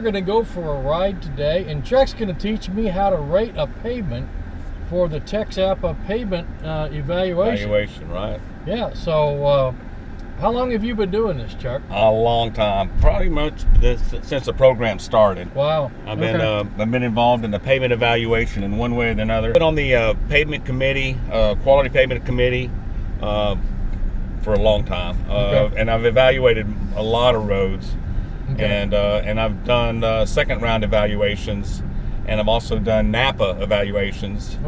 are going to go for a ride today, and Chuck's going to teach me how to rate a pavement for the TXAPA Pavement evaluation. Right. Yeah, so how long have you been doing this, Chuck? A long time, probably much since the program started. Wow. I've been involved in the pavement evaluation in one way or another. Been on the pavement committee, quality pavement committee, for a long time, and I've evaluated a lot of roads, and I've done second round evaluations, and I've also done Napa evaluations.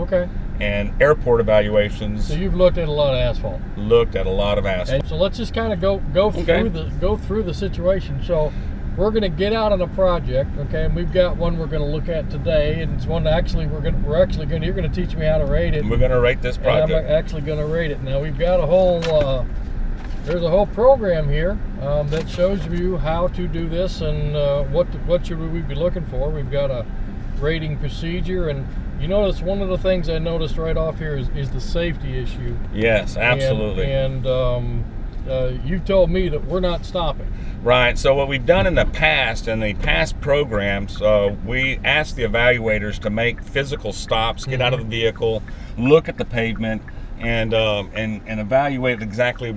And airport evaluations. So you've looked at a lot of asphalt. Looked at a lot of asphalt. And so let's just kind of go through the situation. So we're going to get out on a project, okay? And we've got one we're going to look at today, and it's one actually you're going to teach me how to rate it. We're going to rate this project. And I'm actually going to rate it. Now we've got a whole there's a whole program here that shows you how to do this and what should we be looking for. We've got a rating procedure, and you notice one of the things I noticed right off here is the safety issue. Yes, absolutely. And you've told me that we're not stopping. Right. So what we've done in the past programs, we asked the evaluators to make physical stops, get out of the vehicle, look at the pavement, and evaluate exactly,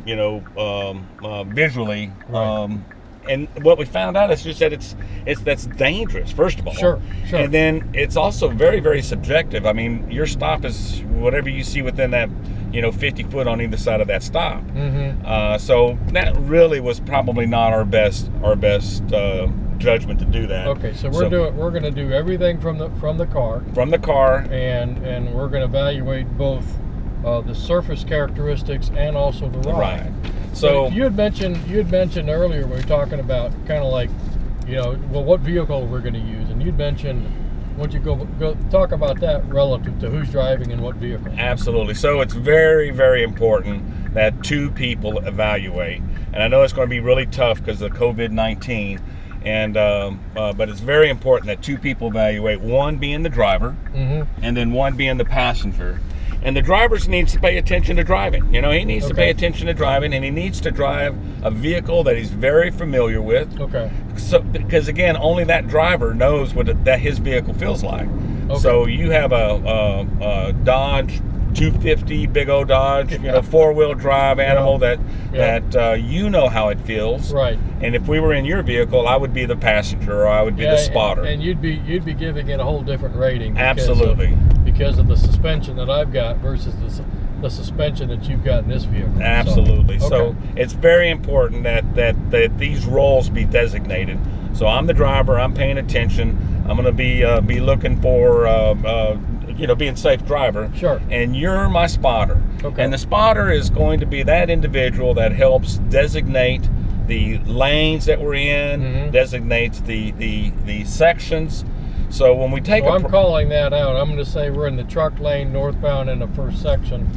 visually. Right. And what we found out is just that that's dangerous, first of all. Sure. And then it's also very, very subjective. I mean, your stop is whatever you see within that, 50 foot on either side of that stop. So that really was probably not our best judgment to do that. Okay, so we're going to do everything from the car. From the car. And we're going to evaluate both the surface characteristics and also the ride. Right. So you had mentioned earlier when we were talking about kind of like, what vehicle we're going to use, and you'd mentioned, why don't you go talk about that relative to who's driving and what vehicle? Absolutely. So it's very, very important that two people evaluate, and I know it's going to be really tough because of COVID-19, but it's very important that two people evaluate, one being the driver, and then one being the passenger. And the driver needs to pay attention to driving. He needs to pay attention to driving, and he needs to drive a vehicle that he's very familiar with. Okay. So, because again, only that driver knows that his vehicle feels like. Okay. So you have a Dodge 250, big old Dodge, four-wheel drive animal that you know how it feels. Right. And if we were in your vehicle, I would be the passenger, or I would be the spotter. And you'd be giving it a whole different rating. Absolutely. Because of the suspension that I've got versus the suspension that you've got in this vehicle. Absolutely. So it's very important that these roles be designated. So I'm the driver. I'm paying attention. I'm going to be looking for being safe driver. Sure. And you're my spotter. Okay. And the spotter is going to be that individual that helps designate the lanes that we're in, designates the sections. So when we take I'm calling that out. I'm going to say we're in the truck lane northbound in the first section.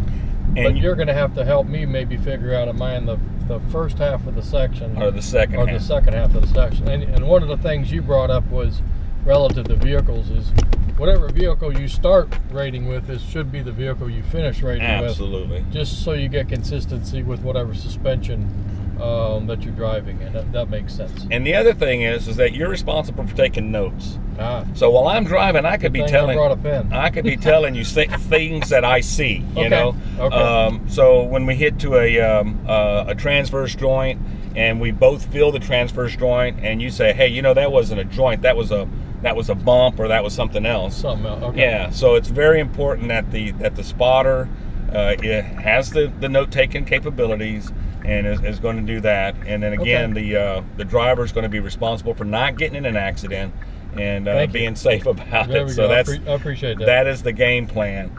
But you're going to have to help me maybe figure out, am I in the first half of the section or the second half? Or the second half of the section. And one of the things you brought up was relative to vehicles is whatever vehicle you start rating with should be the vehicle you finish rating with. Absolutely. Just so you get consistency with whatever suspension that you're driving, and that makes sense. And the other thing is that you're responsible for taking notes. So while I'm driving, I could be telling. I brought a pen. I could be telling you things that I see. Okay. So when we hit to a transverse joint, and we both feel the transverse joint, and you say, "Hey, that wasn't a joint. That was a bump, or that was something else." Something else. Okay. Yeah. So it's very important that the spotter it has the note-taking capabilities, and is going to do that. And then again, the driver is going to be responsible for not getting in an accident and being safe about it. So I appreciate that. That is the game plan.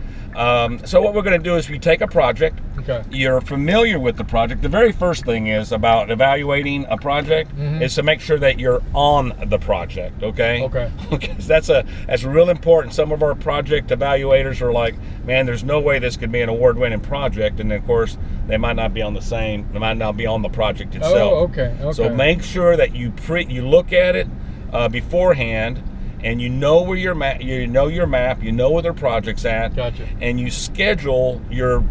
So what we're going to do is we take a project. Okay. You're familiar with the project. The very first thing is about evaluating a project is to make sure that you're on the project. Okay. Okay. Because that's real important. Some of our project evaluators are like, man, there's no way this could be an award-winning project, and of course they might not be on they might not be on the project itself. Oh, okay. So make sure that you look at it beforehand, and you know where your map, you know where their project's at. Gotcha. And you schedule your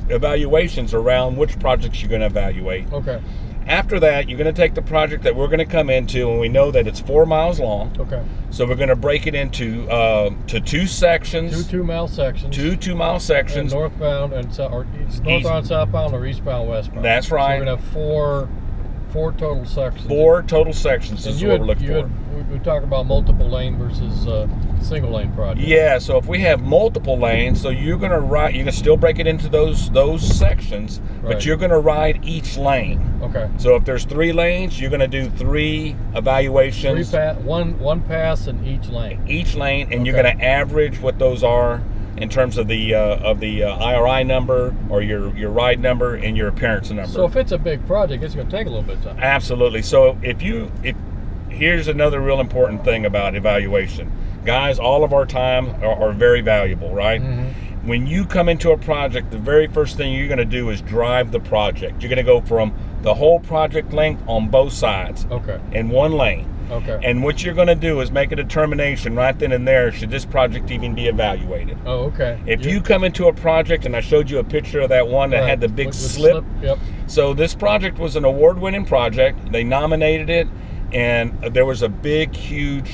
evaluations around which projects you're going to evaluate. Okay. After that, you're going to take the project that we're going to come into, and we know that it's 4 miles long. Okay. So we're going to break it into to 2 sections. 2 2-mile sections. 2 2-mile sections. And northbound and northbound, southbound, or eastbound, westbound. That's right. So we're going to have four total sections. 4 total sections is what we're looking for. We talk about multiple lane versus single lane project. Yeah, so if we have multiple lanes, so you're gonna ride, you can still break it into those sections, right. But you're gonna ride each lane. Okay. So if there's 3 lanes, you're gonna do 3 evaluations. One pass in each lane. Each lane, and you're gonna average what those are in terms of the IRI number or your ride number and your appearance number. So if it's a big project, it's gonna take a little bit of time. Absolutely. So if here's another real important thing about evaluation. Guys, all of our time are very valuable, right? Mm-hmm. When you come into a project, the very first thing you're going to do is drive the project. You're going to go from the whole project length on both sides, okay, in one lane. Okay. And what you're going to do is make a determination right then and there, should this project even be evaluated? Oh, okay. If you come into a project, and I showed you a picture of that one that had the big slip. Yep. So this project was an award-winning project. They nominated it, and there was a big, huge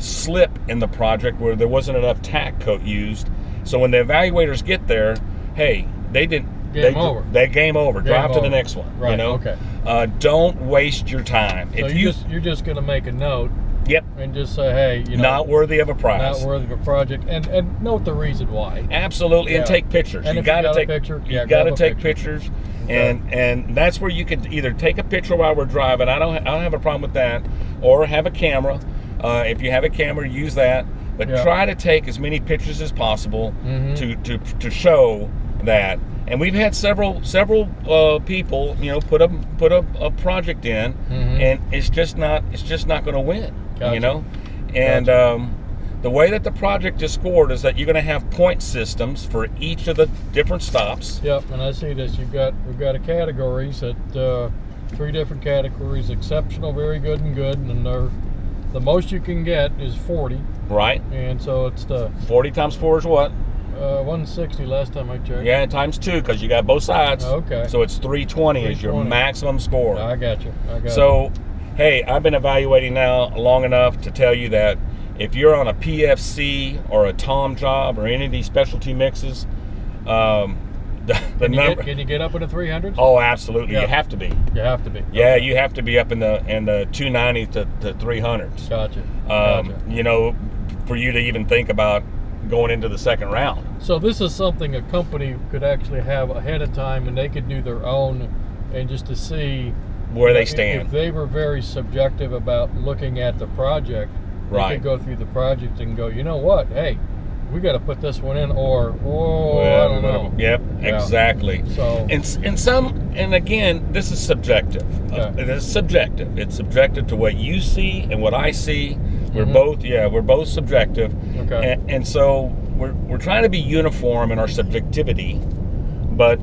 slip in the project where there wasn't enough tack coat used. So when the evaluators get there, hey, they didn't. Game over. Drive to the next one. Right. You know. Okay. Don't waste your time. So you're just going to make a note. Yep. And just say, hey, you know, not worthy of a prize. Not worthy of a project, and note the reason why. Absolutely, and take pictures. And you got to take picture. You got to take pictures, and that's where you can either take a picture while we're driving. I don't have a problem with that, or have a camera. If you have a camera, use that. But try to take as many pictures as possible to show that. And we've had several people, you know, put a project in, and it's just not going to win. Gotcha. You know, and the way that the project is scored is that you're going to have point systems for each of the different stops. Yep, and I see this. We've got a categories at 3 different categories: exceptional, very good, and good. And the most you can get is 40. Right. And so it's the 40 times 4 is what? 160 last time I checked. Yeah, times 2 because you got both sides. Okay. So it's 320 is your maximum score. I got you. So, hey, I've been evaluating now long enough to tell you that if you're on a PFC or a Tom job or any of these specialty mixes, Can you get up in the 300s? Oh, absolutely. Yeah. You have to be. You have to be. Yeah, you have to be up in the 290 to 300s. Gotcha. You know, for you to even think about going into the second round. So this is something a company could actually have ahead of time, and they could do their own, and just to see where they stand. If they were very subjective about looking at the project, they could go through the project and go, you know what, hey, we got to put this one in, or I don't know. Yep, exactly. So and again, this is subjective. It is subjective. It's subjective to what you see and what I see. We're both subjective. Okay. And so we're trying to be uniform in our subjectivity, but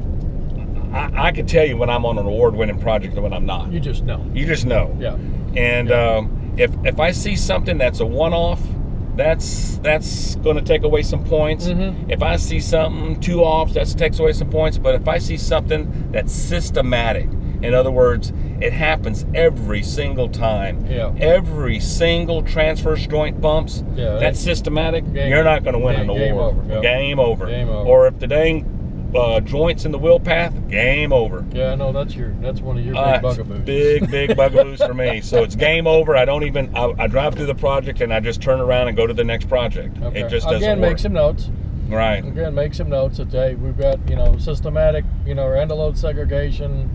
I can tell you when I'm on an award-winning project and when I'm not. You just know. Yeah. And if I see something that's a one-off, that's going to take away some points. If I see something 2 offs, that takes away some points. But if I see something that's systematic, in other words, it happens every single time. Every single transverse joint bumps, that's systematic. You're not going to win an award. Game over. Or if the dang joints in the wheel path, game over. Yeah, no, that's one of your big bugaboos. Big bugaboos for me. So it's game over. I don't even. I drive through the project and I just turn around and go to the next project. Okay. It just doesn't work. Again, make some notes. Right. Again, make some notes that hey, we've got systematic end of load segregation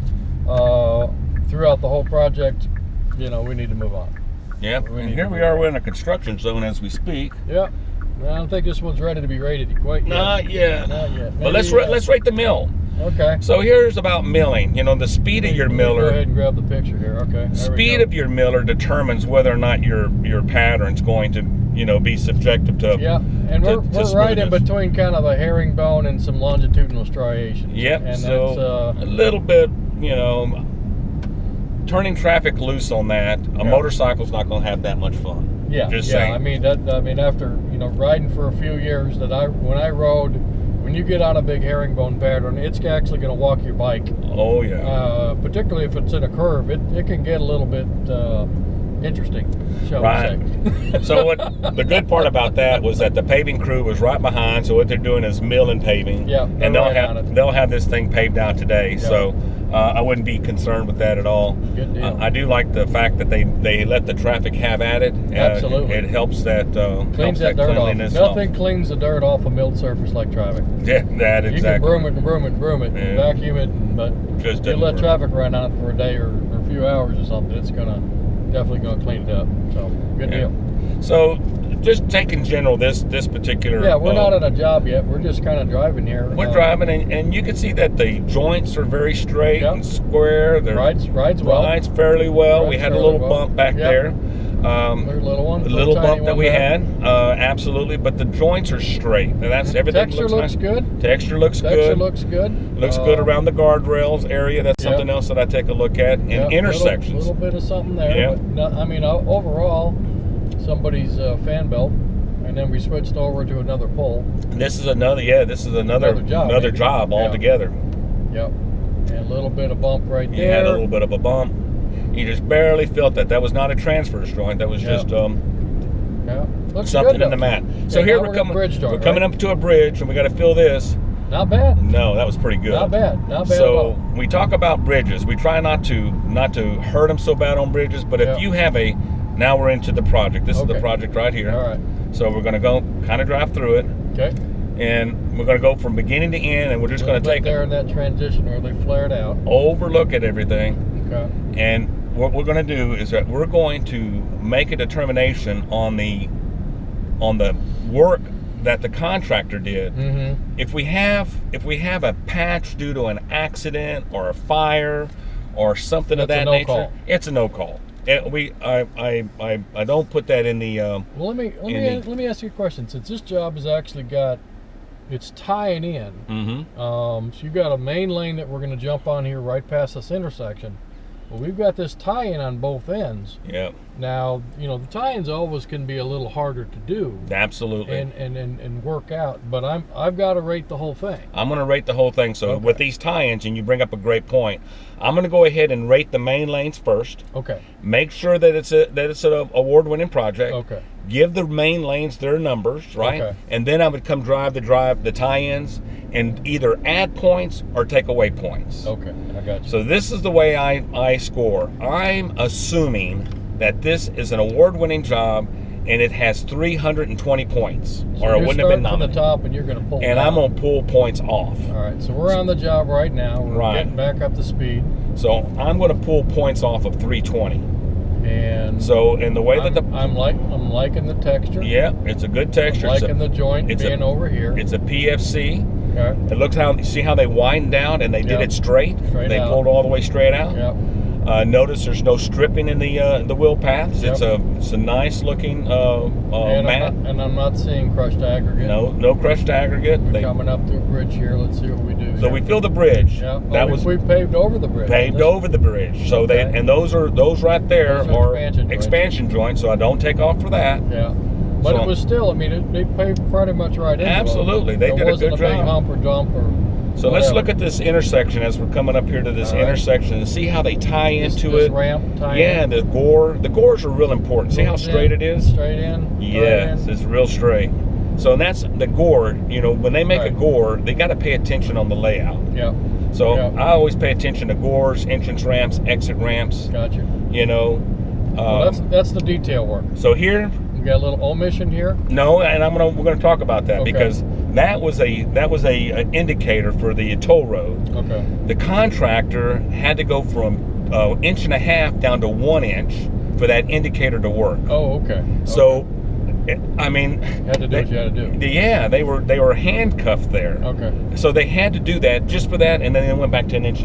throughout the whole project. We need to move on. Yep. And here we are. We're in a construction zone as we speak. Yep. I don't think this one's ready to be rated quite yet. Not yet. Maybe, but let's rate the mill. Okay. So here's about milling. The speed of your miller. Go ahead and grab the picture here. Okay. Speed of your miller determines whether or not your pattern's going to be subjective to. Yeah, and we're right in between kind of a herringbone and some longitudinal striations. Yep. And so a little bit, turning traffic loose on that. A motorcycle's not going to have that much fun. Yeah. Just saying. I mean after riding for a few years, when I rode when you get on a big herringbone pattern, it's actually going to walk your bike. Oh yeah. Particularly if it's in a curve, it can get a little bit interesting, shall we say. So the good part about that was that the paving crew was right behind. So what they're doing is milling paving. Yeah, and they'll have this thing paved out today. Yep. So I wouldn't be concerned with that at all. Good deal. I do like the fact that they let the traffic have at it. Absolutely. It helps that cleans that dirt off. cleanliness Nothing cleans the dirt off a milled surface like traffic. Yeah, that You exactly. can broom it and broom it and broom it, and Yeah. vacuum it, but Just if you doesn't let work. traffic run on it for a day or a few hours or something, it's definitely gonna clean it up. So good Yeah. deal. So just taking general this particular. Yeah, we're not on a job yet. We're just kind of driving here. We're driving, and you can see that the joints are very straight Yep. and square. They're Rides well. rides fairly well. We Rides had a fairly little well. bump back Yep. there. There's a little one. A little tiny bump that one we there. had, absolutely, but the joints are straight, and that's everything. Texture looks nice. good. Texture looks Texture good. looks good. Looks good around the guardrails area. That's Yep. something else that I take a look at. And intersections. Little bit of something there. Yep. But I mean, overall, somebody's fan belt, and then we switched over to another pole. This is another Another job, job yeah. altogether. Yep. And a little bit of bump right there. You had a little bit of a bump. You just barely felt that. That was not a transverse joint. That was just Yeah. Looks something good, in the though. mat. So Okay, here now we're at coming. bridge joint, We're coming right? up to a bridge, and we got to fill this. Not bad. No, that was pretty good. Not bad. Not bad at So all. we talk about bridges. We try not to hurt them so bad on bridges. But Yeah. if you have now we're into the project. This is the Okay. project right here. All right. So we're going to go kind of drive through it, Okay. and we're going to go from beginning to end, and we're just going to take there in that transition where they flared out. overlook at everything. Okay. And what we're going to do is that we're going to make a determination on the work that the contractor did. Mm-hmm. If we have a patch due to an accident or a fire or something of That's that a no nature, call. it's a no call. I don't put that in the. Well, let me ask you a question. Since this job has actually it's tying in. Mm-hmm. So you've got a main lane that we're going to jump on here right past this intersection. Well, we've got this tie-in on both ends. Yeah. Now, the tie-ins always can be a little harder to do. Absolutely. And work out. But I've got to rate the whole thing. I'm going to rate the whole thing. So Okay. with these tie-ins, and you bring up a great point, I'm going to go ahead and rate the main lanes first. Okay. Make sure that it's an award-winning project. Okay. Give the main lanes their numbers, right? Okay. And then I would come drive the tie-ins and either add points or take away points. Okay. I got you. So this is the way I score. I'm assuming that this is an award-winning job and it has 320 points, or it wouldn't have been from the nominated. top, and you're going to pull. And down. I'm going to pull points off. All right. So we're on the job right now. We're Right. getting back up to speed. So I'm going to pull points off of 320. And So in the way I'm liking the texture. yeah, it's a good texture. I'm liking the joint being over here. It's a PFC. Okay. It looks see how they widened out and they did Yep. it straight. Straight They out. pulled all the way straight out. Yep. Notice there's no stripping in the wheel paths. Yep. It's a nice looking mat. I'm not seeing crushed aggregate. No crushed aggregate. We're coming up to a bridge here. Let's see what we do. So here. we filled the bridge. Yeah. That was we paved over the bridge. paved over the bridge. So Okay. those right there Those are are expansion joints. So I don't take off for that. Yeah. But So- it was still. I mean, they paved pretty much right into it. Absolutely. They did a good There wasn't a big job. hump or dump or. So let's whatever. look at this intersection as we're coming up here to this All right. intersection and see how they tie into this it. ramp tie Yeah, in. the gores are real important. See how Goes in, straight it is? Straight in. Yes, right in. it's real straight. So that's the gore. When they make a Right. gore, they got to pay attention on the layout. Yeah. So Yeah. I always pay attention to gores, entrance ramps, exit ramps. Gotcha. Well, That's the detail work. so here, We got a little omission here. no, and we're gonna talk about that Okay. because that was a indicator for the toll road. Okay. The contractor had to go from 1.5 inches down to 1 inch for that indicator to work. Oh, okay. So, I mean, You had to do what you had to do. yeah, they were handcuffed there. Okay. So they had to do that just for that, and then they went back to 1.5 inches.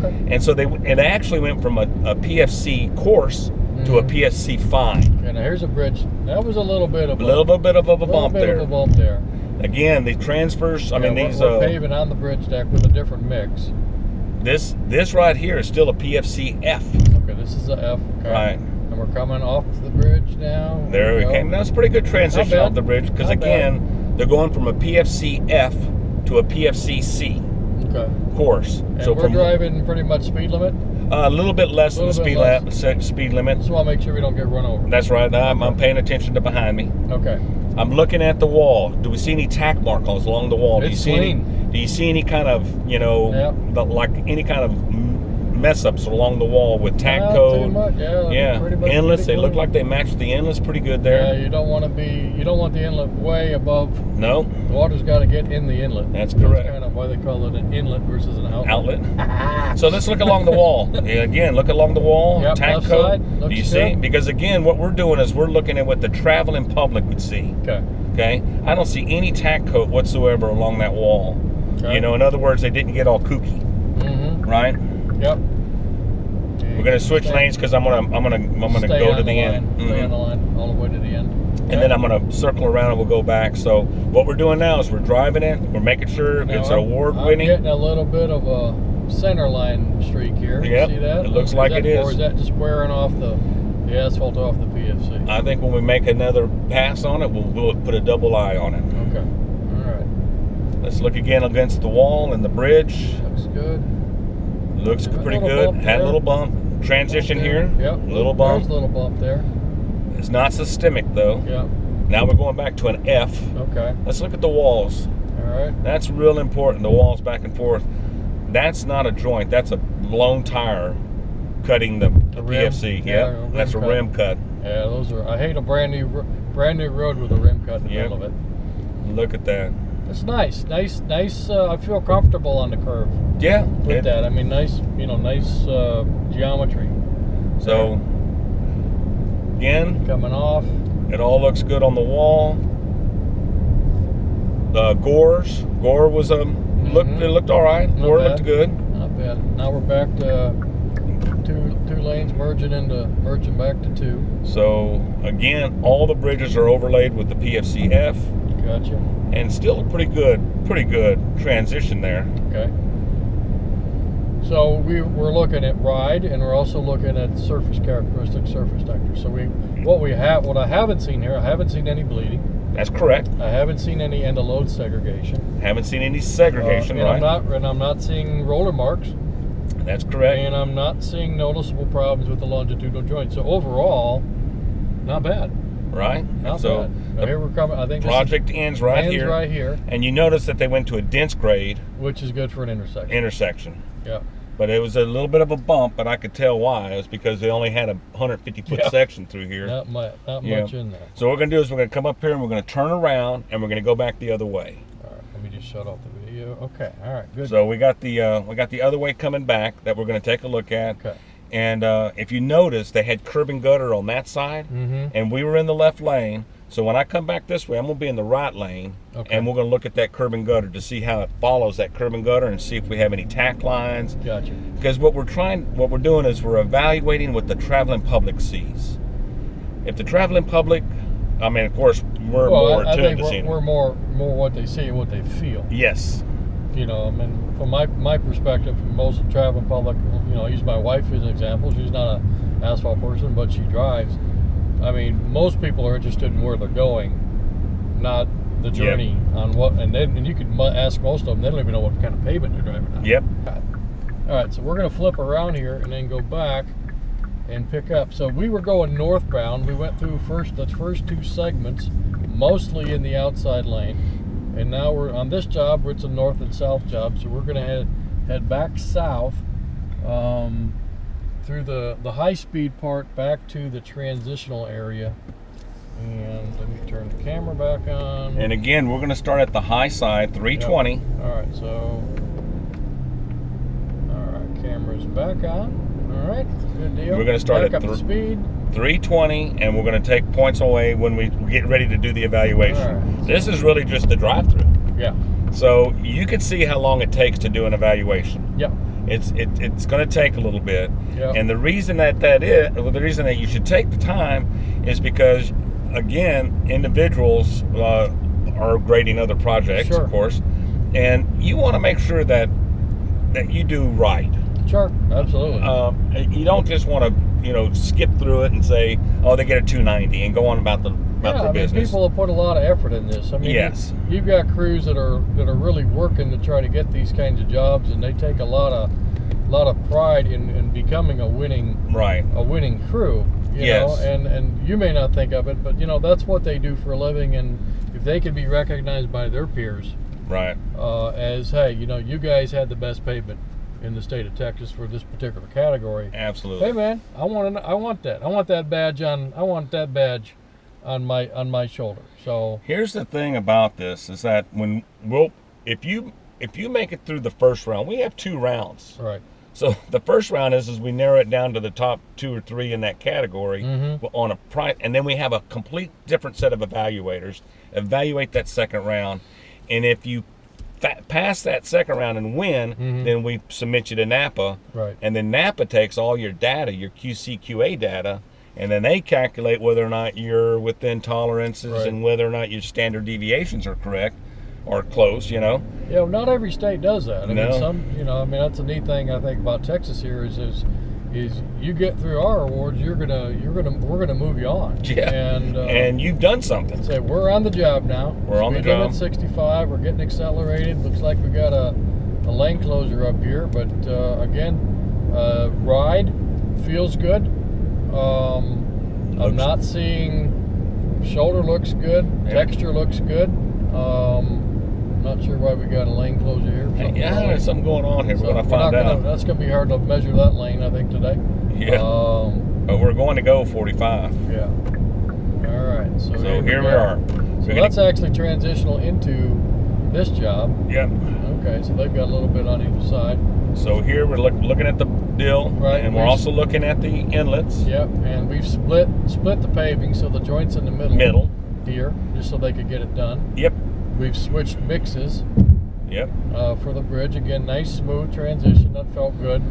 Okay. And so it actually went from a PFC course to a Mhm. PFC 5. Okay, now here's a bridge. That was a little bit of A little bit of a bump bit there. of a bump there. Again, the transfers. I mean, Yeah, these. we're paving on the bridge deck with a different mix. This right here is still a PFC F. Okay, this is a F. Okay. Right. And we're coming off the bridge now. There we go. came. That's a pretty good transition Not bad. off the bridge because Not bad. again, they're going from a PFC F to a PFCC Okay. course. And So we're driving pretty much speed limit? a little bit less than the speed limit. Just want to make sure we don't get run over. That's right. I'm paying attention to behind me. Okay. I'm looking at the wall. Do we see any tack markings along the wall? It's clean. Do you see any kind of, like any kind of mess ups along the wall with tack code? Too much. Yeah. Inlets, they look like they match the inlets pretty good there. Yeah, you don't want the inlet way above. No. The water's got to get in the inlet. That's correct. That's kind of why they call it an inlet versus an outlet. So let's look along the wall. Again, look along the wall. Yep, tack left code. side, Do you see? Because again, what we're doing is we're looking at what the traveling public would see. Okay. Okay. I don't see any tack coat whatsoever along that wall. Okay. In other words, they didn't get all kooky. Mm-hmm. Right? Yep. We're gonna switch lanes because I'm gonna go to the end. Stay on the line all the way to the end. Okay. And then I'm gonna circle around and we'll go back. So what we're doing now is we're driving it. We're making sure it's award-winning. I'm getting a little bit of a center line streak here. Yep. See that? It looks like it is. Or is that just wearing off the asphalt off the PFC? I think when we make another pass on it, we'll put a double eye on it. Okay. All right. Let's look again against the wall and the bridge. Looks good. Looks pretty good. Had a little bump. Transition here. Yep. Little bump. There's a little bump there. It's not systemic though. Yep. Now we're going back to an F. Okay. Let's look at the walls. All right. That's real important. The walls back and forth. That's not a joint. That's a blown tire cutting the PFC. Yeah. That's a rim cut. Yeah, those are. I hate a brand new road with a rim cut in the middle of it. Look at that. It's nice. I feel comfortable on the curve. Yeah. With that, I mean, nice geometry. So again, coming off. It all looks good on the wall. Gore was It looked all right. Gore looked good. Not bad. Now we're back to two lanes merging back to two. So again, all the bridges are overlaid with the PFCF. Gotcha. And still a pretty good transition there. Okay. So we're looking at ride, and we're also looking at surface characteristics, surface texture. So what I haven't seen here, I haven't seen any bleeding. That's correct. I haven't seen any end of load segregation. Haven't seen any segregation, right? I'm not seeing roller marks. That's correct. And I'm not seeing noticeable problems with the longitudinal joint. So overall, not bad. Right. Not bad. Here we're coming. I think project ends right here. Right here. And you notice that they went to a dense grade, which is good for an intersection. Yeah. But it was a little bit of a bump, but I could tell why. It was because they only had a 150-foot section through here. Not much in there. So what we're going to do is we're going to come up here and we're going to turn around and we're going to go back the other way. All right, let me just shut off the video. Okay, all right, good. So we got the other way coming back that we're going to take a look at. Okay. And if you notice, they had curb and gutter on that side, and we were in the left lane. So when I come back this way, I'm going to be in the right lane, and we're going to look at that curb and gutter to see how it follows that curb and gutter and see if we have any tack lines. Gotcha. Because what we're doing is we're evaluating what the traveling public sees. If the traveling public, I mean, of course, we're more attuned to seeing. We're more what they see and what they feel. Yes. I mean, from my perspective, most of the traveling public, I use my wife as an example. She's not an asphalt person, but she drives. I mean, most people are interested in where they're going, not the journey on what. And you could ask most of them; they don't even know what kind of pavement they're driving on. Yep. All right, so we're going to flip around here and then go back and pick up. So we were going northbound. We went through the first two segments, mostly in the outside lane, and now we're on this job. It's a north and south job, so we're going to head back south. Through the high-speed part back to the transitional area. And let me turn the camera back on. And again, we're going to start at the high side, 320. Yep. All right, so camera's back on. All right, good deal. We're going to start back at speed 320, and we're going to take points away when we get ready to do the evaluation. Right. This is really just the drive-through. Yeah. So you can see how long it takes to do an evaluation. Yep. It's going to take a little bit, and the reason the reason that you should take the time is because, again, individuals are grading other projects, of course, and you want to make sure that you do right. Sure, absolutely. You don't just want to skip through it and say, oh, they get a 290 and go on about their business. People have put a lot of effort in this. I mean, yes, you've got crews that are really working to try to get these kinds of jobs, and they take a lot of pride in becoming a winning crew. You know, and you may not think of it, but that's what they do for a living, and if they can be recognized by their peers, right, as hey, you guys had the best pavement in the state of Texas for this particular category. Absolutely. Hey man, I want that. I want that badge on my shoulder. So here's the thing about this is that if you make it through the first round, we have 2 rounds. Right. So the first round is we narrow it down to the top 2 or 3 in that category on a price, and then we have a complete different set of evaluators evaluate that second round, and if you pass that second round and win, then we submit you to NAPA, and then NAPA takes all your data, your QC/QA data, and then they calculate whether or not you're within tolerances and whether or not your standard deviations are correct or close. Yeah, not every state does that. I mean, that's a neat thing I think about Texas here is you get through our awards, we're gonna move you on. Yeah, and you've done something. Say we're on the job now. We're on the job. At 65, we're getting accelerated. Looks like we got a lane closure up here, but again, ride feels good. I'm not seeing shoulder looks good. Texture looks good. Not sure why we got a lane closure here. There's something going on here. We're gonna find out. That's gonna be hard to measure that lane, I think, today. Yeah. But we're going to go 45. Yeah. All right. So here we are. So that's actually transitional into this job. Yep. Okay. So they've got a little bit on either side. So here we're looking at the dill, and we're also looking at the inlets. Yep. And we've split the paving, so the joint's in the middle here, just so they could get it done. Yep. We've switched mixes. Yep. For the bridge, again, nice smooth transition. That felt good.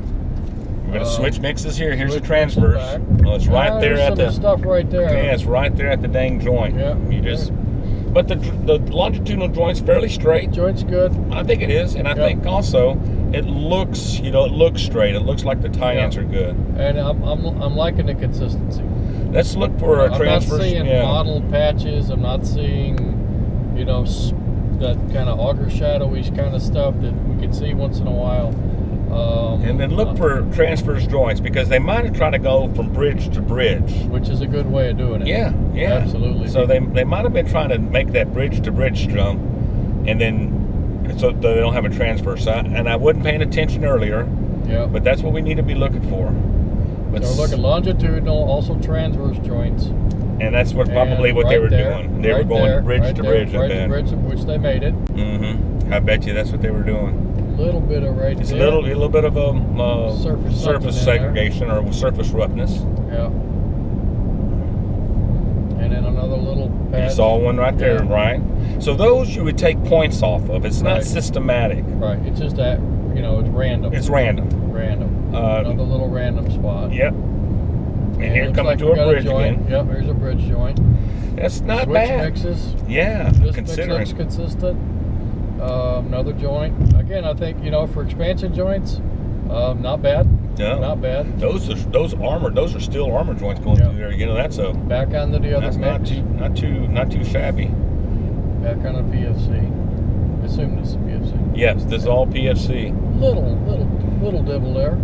We're gonna switch mixes here. Here's the transverse. Well, it's right there at the stuff right there. Yeah, it's right there at the dang joint. Yeah. But the longitudinal joint's fairly straight. Joint's good. I think it is, and I think also it looks straight. It looks like the tie-ins are good. And I'm liking the consistency. Let's look for a transverse. I'm not seeing mottled patches. I'm not seeing that kind of auger shadowy kind of stuff that we can see once in a while. And then look for transverse joints, because they might have tried to go from bridge to bridge, which is a good way of doing it. Yeah, Absolutely. So they might have been trying to make that bridge to bridge jump, and then so they don't have a transverse. And I wasn't paying attention earlier. Yeah. But that's what we need to be looking for. So we're looking longitudinal, also transverse joints. And that's what probably what they were doing. They were going bridge to bridge, I bet. Bridge to which they made it. I bet you that's what they were doing. A little bit of It's a little bit of a surface segregation or surface roughness. Yeah. And then another little patch. You saw one right there, right? So those you would take points off of. It's not systematic. Right. It's just that, it's random. It's random. Another little random spot. Yep. And here coming to a bridge again. Yep, here's a bridge joint. That's not Switch bad. Mixes. Yeah, this considering. Mix looks consistent. Another joint. Again, I think for expansion joints, not bad. No, not bad. Those are still armor joints going through there. That's a back onto the other. That's mix. not too shabby. Back on a PFC. I assume this is PFC. Yes, this is all PFC. Little dibble there.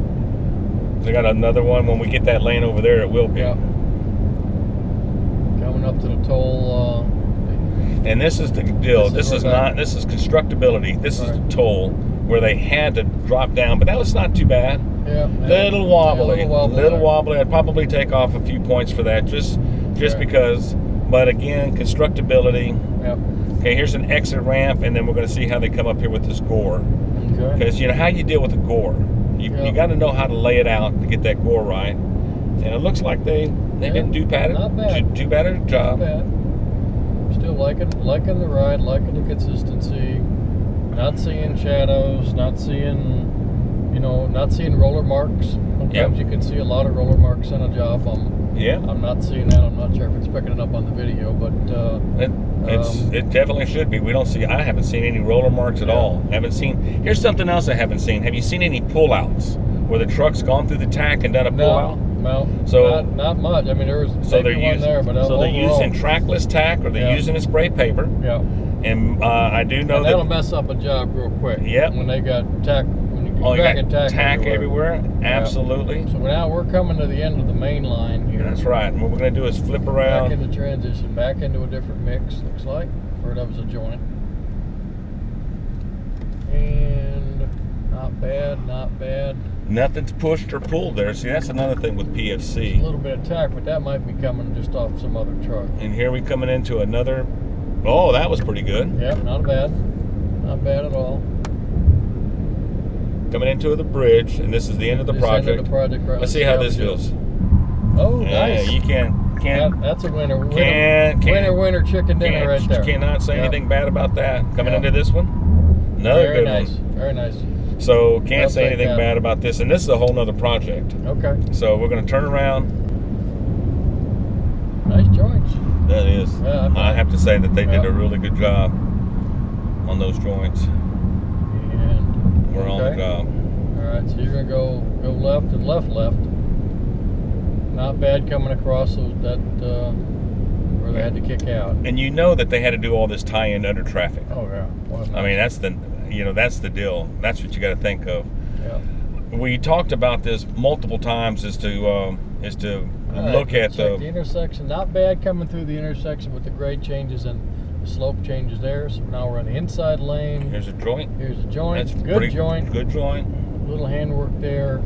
They got another one. When we get that lane over there, it will be. Yeah. Coming up to the toll. And this is the deal. This is constructability. This is the toll where they had to drop down, but that was not too bad. Yeah. Little wobbly. Little wobbly. I'd probably take off a few points for that, just because. But again, constructability. Yep. Okay, here's an exit ramp, and then we're going to see how they come up here with this gore. Okay. Because how you deal with the gore. You got to know how to lay it out to get that gore right. And it looks like they didn't do too bad a job. Not bad. Still liking the ride, liking the consistency. Not seeing shadows, not seeing roller marks. Sometimes you can see a lot of roller marks on a job. I'm not seeing that. I'm not sure if it's picking it up on the video, but it definitely should be. I haven't seen any roller marks at all. Here's something else I haven't seen. Have you seen any pullouts where the truck's gone through the tack and done a pullout? Well, So not much. I mean, there was so they're maybe one using there, but so they're overall, using trackless tack or they're Yeah. using a spray paper. yeah. And I do know And that that'll mess up a job real quick. Yep. When they got tack, when you you dragging got tack everywhere. Absolutely. So now we're coming to the end of the main line here. That's right. And what we're going to do is flip around. Back into transition, back into a different mix, looks like. Or that was a joint. And not bad, not bad. Nothing's pushed or pulled there. See, that's another thing with A PFC. little bit of tack, but that might be coming just off some other truck. And here we coming into another. Oh, that was pretty good. Yep, not bad. Not bad at all. Coming into the bridge, and this is the end of the This end project. of the project, right? Let's see how this feels. Oh, Yeah, nice. you can't. That's a winner. Can't- Winner chicken dinner right there. Cannot say Yep. anything bad about that. Coming Yep. into this one, another Very good nice. one. Very nice. So can't I'll say take anything that. bad about this. And this is a whole nother project. Okay. So we're going to turn around. Nice joints. That is. Yeah, I have to say that they did Yeah. a really good job on those joints. And We're on the okay. job. All right, so you're gonna go left and left. Not bad coming across those where they had to kick out. And you know that they had to do all this tie-in under traffic. Oh yeah. Well, I mean, that's the deal. That's what you got to think of. yeah. We talked about this multiple times is to All right, look at check the the intersection. Not bad coming through the intersection with the grade changes and the slope changes there. So now we're on the inside lane. here's a joint. Here's a joint. That's Good pretty joint. Good joint. Little handwork there.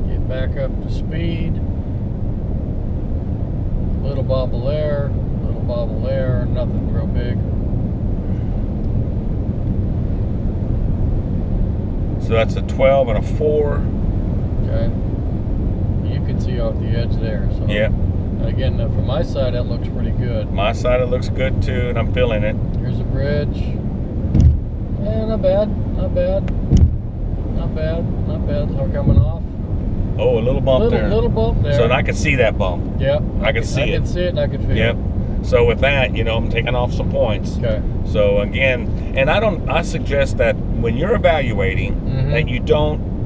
Get back up to speed. Little bobble there. Little bobble there. Nothing real big. So that's a 12 and a 4. Okay. You can see off the edge there. So Yeah. And again, from my side, that looks pretty good. My side it looks good too, and I'm feeling it. Here's a bridge. Yeah, not bad. Not bad. Not bad. Not bad. How coming off? Oh, a little bump there. Little bump there. So I can see that bump. Yep. I can see I it. can see it and I can feel Yep. it. So with that, I'm taking off some points. Okay. So again, and I suggest that when you're evaluating, Mhm.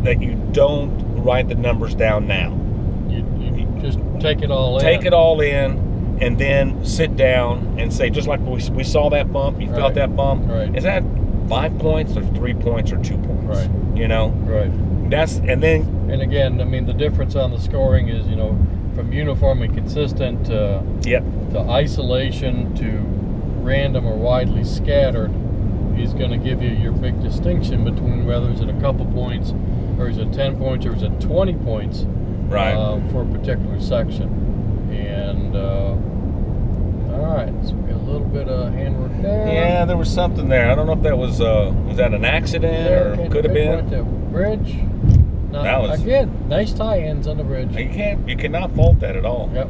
that you don't write the numbers down now. You just take it all in. Take it all in, and then sit down and say, just like we saw that bump, you felt Right. that bump. Right. Is that 5 points or 3 points or 2 points? Right. Right. Right. And again, I mean, the difference on the scoring is, from uniform and consistent to Yep. isolation to random or widely scattered is going to give you your big distinction between whether it's at a couple points or is it 10 points or is it 20 points Right. for a particular section. And all right, so we got a little bit of handwork there. Yeah, there was something there. I don't know if that was that an accident Yeah, or okay, could have big been. right there. Bridge. That was- Again, nice tie-ins on the bridge. You cannot fault that at all. Yep.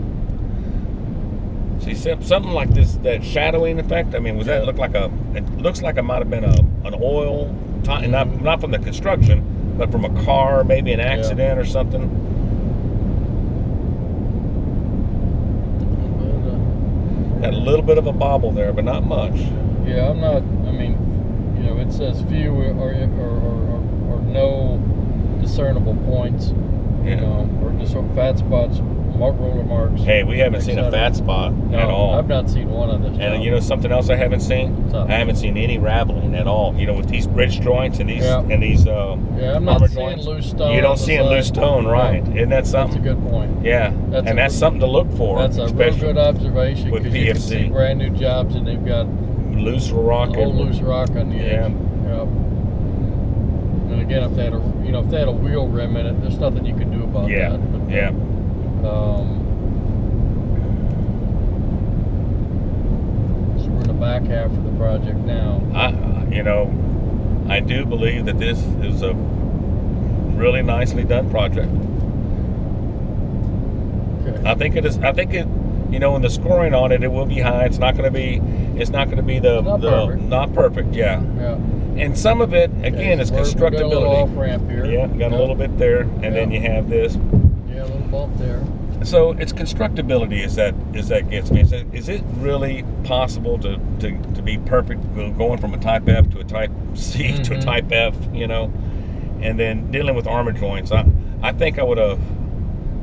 See, something like this, that shadowing effect. I mean, that look like it looks like it might have been an oil, not from the construction, but from a car, maybe an accident or something. Got a little bit of a bobble there, but not much. Yeah, I'm not. I mean, it says few or no discernible points. Or just fat spots, roller marks. Hey, we haven't seen a fat spot at all. I've not seen one on this. And something else I haven't seen? What's up? I haven't seen any raveling at all. With these bridge joints and these Yeah. armor I'm not seeing joints. loose stone. You don't on the see a loose side. stone, right? No. Isn't that That's a something? good point. Yeah, that's something to look for. That's a real especially good observation with because you can PFC. see brand new jobs and they've got loose rock. old loose rock on the edge. Yep. And again, if they had a wheel rim in it, there's nothing you can do about that. But, Yeah. So we're in the back half of the project now. I do believe that this is a really nicely done project. Okay. I think it is. I think it. In the scoring on it, it will be high. It's not going to be. It's not going to be not perfect. Yeah. Yeah. And some of it, again, is We've got a constructability. little off ramp here. Yeah, got a little bit there, and then you have this. Yeah, a little bump there. So it's constructability is that gets me. Is it really possible to be perfect going from a type F to a type C to a type F? and then dealing with armor joints. I think I would have.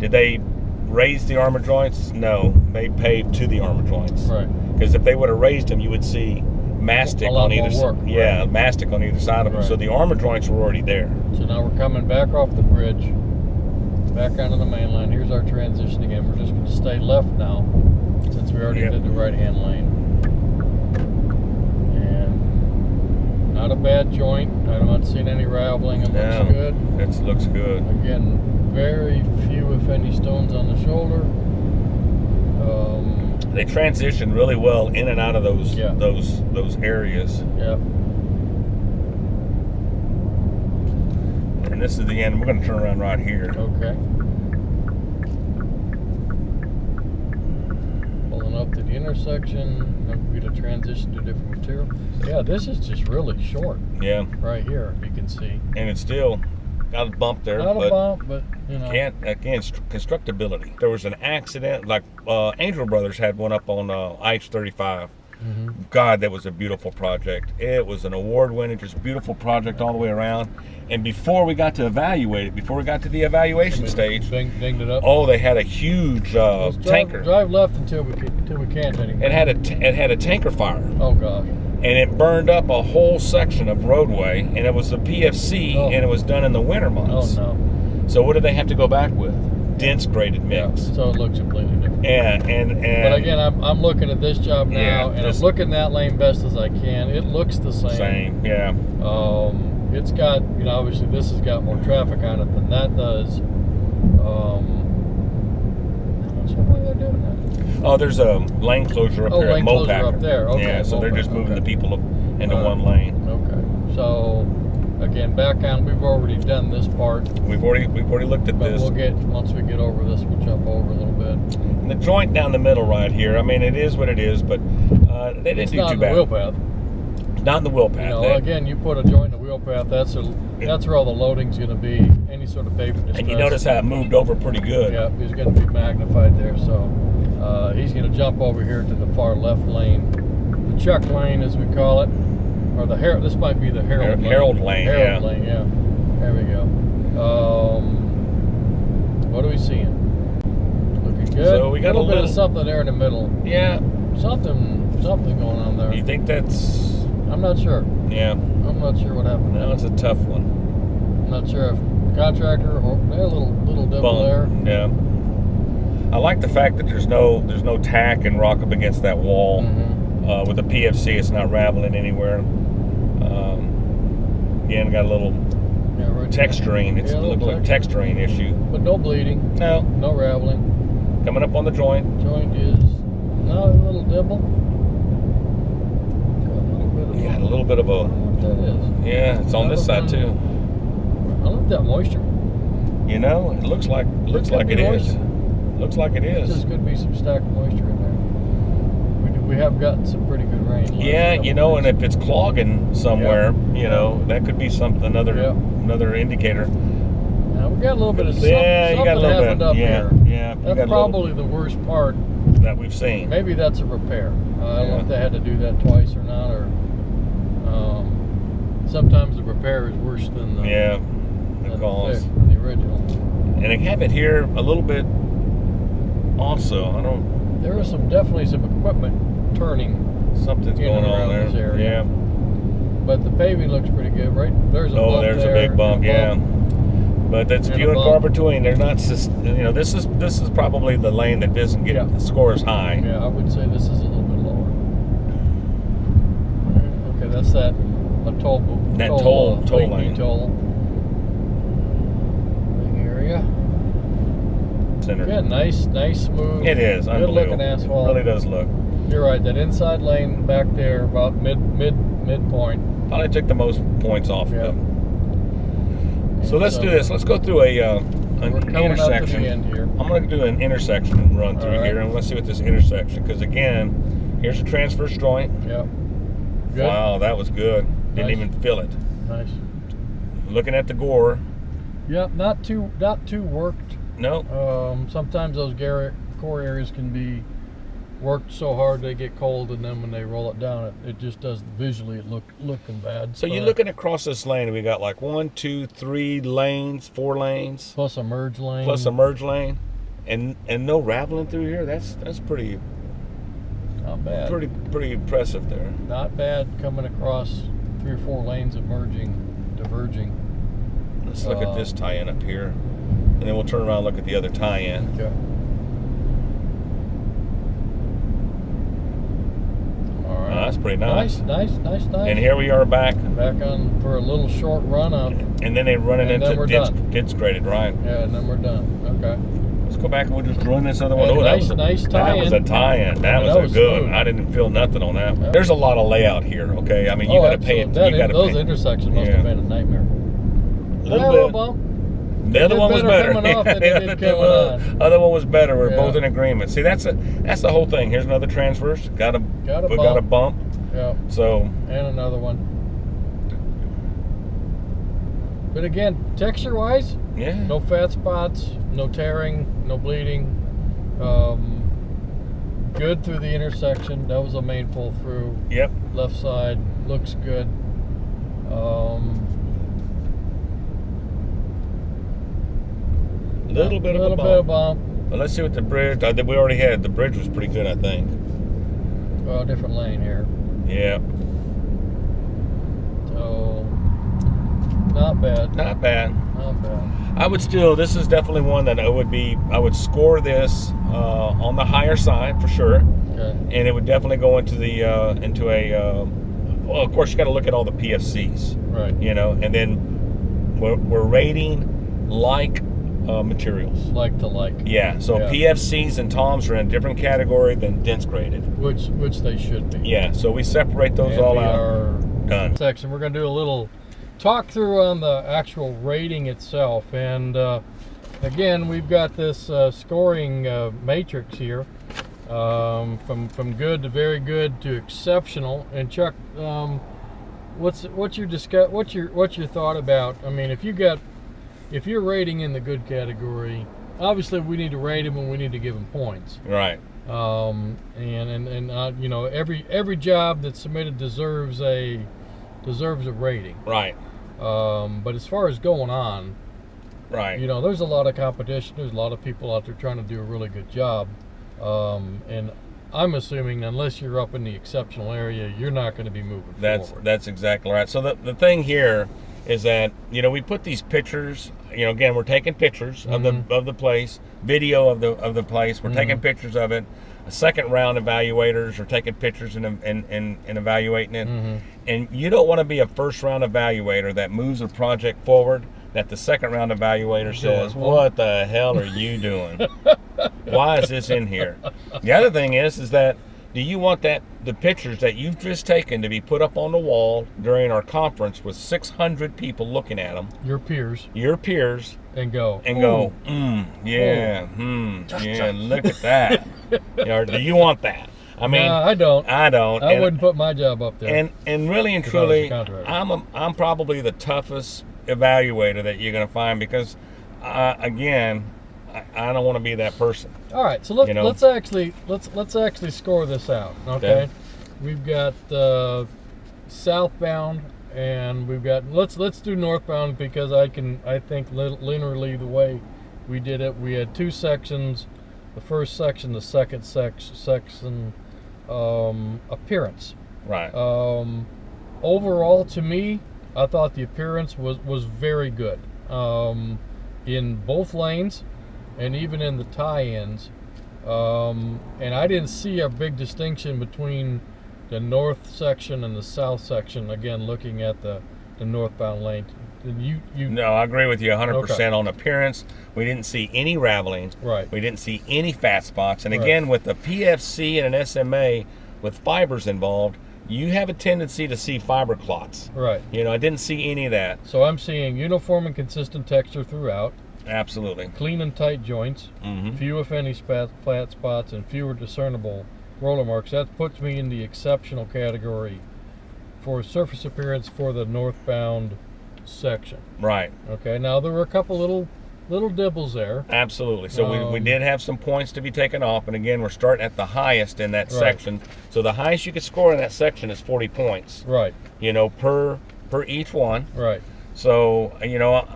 Did they raise the armor joints? No, they paved to the armor joints. Right. Because if they would have raised them, you would see mastic on either side. Yeah, right. Mastic on either side of them. Right. So the armor joints were already there. So now we're coming back off the bridge, back onto the main line. Here's our transition again. We're just going to stay left now, since we already did the right-hand lane. And not a bad joint. I'm not seeing any raveling. It looks good. It looks good. Again, very few, if any, stones on the shoulder. They transition really well in and out of those areas. Yeah. And this is the end. We're going to turn around right here. Okay. Pulling up to the intersection. That would be the transition to different material. Yeah, this is just really short. Yeah. Right here, you can see. And it's still got a bump there. Not a bump, but you know. Again, constructability. There was an accident, like Angel Brothers had one up on IH-35. Mm-hmm. God, that was a beautiful project. It was an award-winning, just beautiful project all the way around. And before we got to evaluate it, before we got to the evaluation stage, dinged it up. Oh, they had a huge tanker. Drive left until we can't anymore. It had a tanker fire. Oh gosh. And it burned up a whole section of roadway, and it was a PFC, and it was done in the winter months. Oh no. So what did they have to go back with? Dense graded mix. Yeah, so it looks completely different. And but again, I'm looking at this job now, and I'm looking that lane best as I can. It looks the same. Same, yeah. It's got, you know, obviously this has got more traffic on it than that does. So why are they doing that? Oh, there's a lane closure up here at Mopacker. Closure up there. Okay. Yeah, so they're just moving the people into one lane. Okay. So again, back on. We've already done this part. We've already looked at this. Once we get over this, we'll jump over a little bit. And the joint down the middle right here. I mean, it is what it is, but they didn't do too bad. It's not in the wheel path. Not in the wheel path. You know, again, you put a joint in the wheel path. That's where all the loading's going to be. Any sort of pavement distress. And you notice how it moved over pretty good. Yeah, he's going to be magnified there. So he's going to jump over here to the far left lane, the chuck lane as we call it, or the Herald. This might be the Herald lane. Herald lane. Herald lane. Yeah. There we go. What are we seeing? Looking good. So we got a little bit of something there in the middle. Yeah. Something going on there. You think that's? I'm not sure. Yeah. I'm not sure what happened there. No, it's a tough one. I'm not sure if contractor or a little double there. Yeah. I like the fact that there's no tack and rock up against that wall. Mm-hmm. With the PFC, it's not raveling anywhere. Again, got a little texturing. It looks like a texturing issue. But no bleeding. No. No raveling. Coming up on the joint. Joint is now a little dibble. Yeah, a little bit of a. I don't know what that is. Yeah, it's on this side too. I love that moisture. You know, it looks like it is. Looks like it is. There's could be some stacked moisture in there. We have gotten some pretty good rain. Yeah, you know, and if it's clogging somewhere, you know, that could be another indicator. Now we got a little bit of something you got a little bit up here. Yeah, that's probably the worst part that we've seen. Maybe that's a repair. I don't know if they had to do that twice or not, or sometimes the repair is worse than the cause. The original. And I have it here a little bit. Also, There is definitely some equipment turning. Something's going on there. This area. Yeah. But the paving looks pretty good, right? There's a bump there's there, a big bump, yeah. But that's few and far between. They're not, you know, this is probably the lane that doesn't get scores high. Yeah, I would say this is a little bit lower. Okay, that's a toll lane. Toll area. Center. Good, nice, smooth. It is. Good looking asphalt. It really does look. You're right. That inside lane back there, about midpoint. Probably took the most points off of it. So let's do this. Let's go through an intersection. Up to the end here. I'm going to do an intersection run through here, and let's see what this intersection. Because again, here's a transverse joint. Yep. Good. Wow, that was good. Didn't even feel it. Nice. Looking at the gore. Yep. Not too worked. No. Sometimes those core areas can be worked so hard they get cold, and then when they roll it down, it just doesn't visually looking bad. So you're looking across this lane, we got like 1, 2, 3 lanes, 4 lanes. Plus a merge lane. Plus a merge lane. And no raveling through here. That's pretty Not bad. Pretty impressive there. Not bad coming across 3 or 4 lanes of diverging. Let's look at this tie-in up here. And then we'll turn around and look at the other tie-in. Okay. All right. That's pretty nice. Nice. And here we are back on for a little short run up. And then they run it into dense graded, right? Yeah, and then we're done. Okay. Let's go back and we'll just run this other one. Oh, nice tie-in. That was a tie-in. That was a good one. I didn't feel nothing on that. Yep. There's a lot of layout here, okay? I mean, you got to pay it. Those intersections must have been a nightmare. A little bit. The other one was better. The other one was better. We're both in agreement. See, that's the whole thing. Here's another transverse. Got a bump. Yeah. So. And another one. But again, texture-wise, no fat spots, no tearing, no bleeding. Good through the intersection. That was the main pull-through. Yep. Left side looks good. Little bit of a bump. Well, let's see what the bridge. We already had. The bridge was pretty good, I think. Well, different lane here. Yeah. So, not bad. Not bad. Not bad. I would still. This is definitely one that I would score this on the higher side for sure. Okay. And it would definitely go into the well, of course, you got to look at all the PFCs. Right. You know, and then we're rating like. Materials. Like to like. Yeah, so PFCs and TOMs are in a different category than dense graded. Which they should be. Yeah, so we separate those all out. Done. Section. We're going to do a little talk through on the actual rating itself. And again, we've got this scoring matrix here. From good to very good to exceptional. And Chuck, what's your thought about? I mean, if you're rating in the good category, obviously we need to rate them and we need to give them points. Right. You know, every job that's submitted deserves a rating. Right. But as far as going on, right. You know, there's a lot of competition. There's a lot of people out there trying to do a really good job. And I'm assuming unless you're up in the exceptional area, you're not going to be moving forward. That's exactly right. So the thing here is that, you know, we put these pictures, you know, again, we're taking pictures of the place, video of the place, we're taking pictures of it. A second round evaluators are taking pictures and evaluating it. And you don't want to be a first round evaluator that moves a project forward that the second round evaluator says, what the hell are you doing? Why is this in here? The other thing is that do you want the pictures that you've just taken to be put up on the wall during our conference with 600 people looking at them? Your peers. And go, yeah, look at that. Do you want that? I mean, no, I don't. I wouldn't put my job up there. And really and truly, I'm probably the toughest evaluator that you're going to find because, again, I don't want to be that person. All right, so let's actually score this out. Okay, we've got southbound, and we've got let's do northbound because I think linearly the way we did it, we had 2 sections. The first section, the second section, appearance. Right. Overall, to me, I thought the appearance was very good in both lanes. And even in the tie-ins, and I didn't see a big distinction between the north section and the south section. Again, looking at the northbound lane, No, I agree with you 100% on appearance. We didn't see any raveling. Right. We didn't see any fat spots. And again, with the PFC and an SMA with fibers involved, you have a tendency to see fiber clots. Right. You know, I didn't see any of that. So I'm seeing uniform and consistent texture throughout. Absolutely. Clean and tight joints, few if any flat spots, and fewer discernible roller marks. That puts me in the exceptional category for surface appearance for the northbound section. Right. Okay, now there were a couple little little dibbles there. Absolutely. So we did have some points to be taken off, and again, we're starting at the highest in that section. So the highest you could score in that section is 40 points. Right. You know, per each one. Right. So, you know,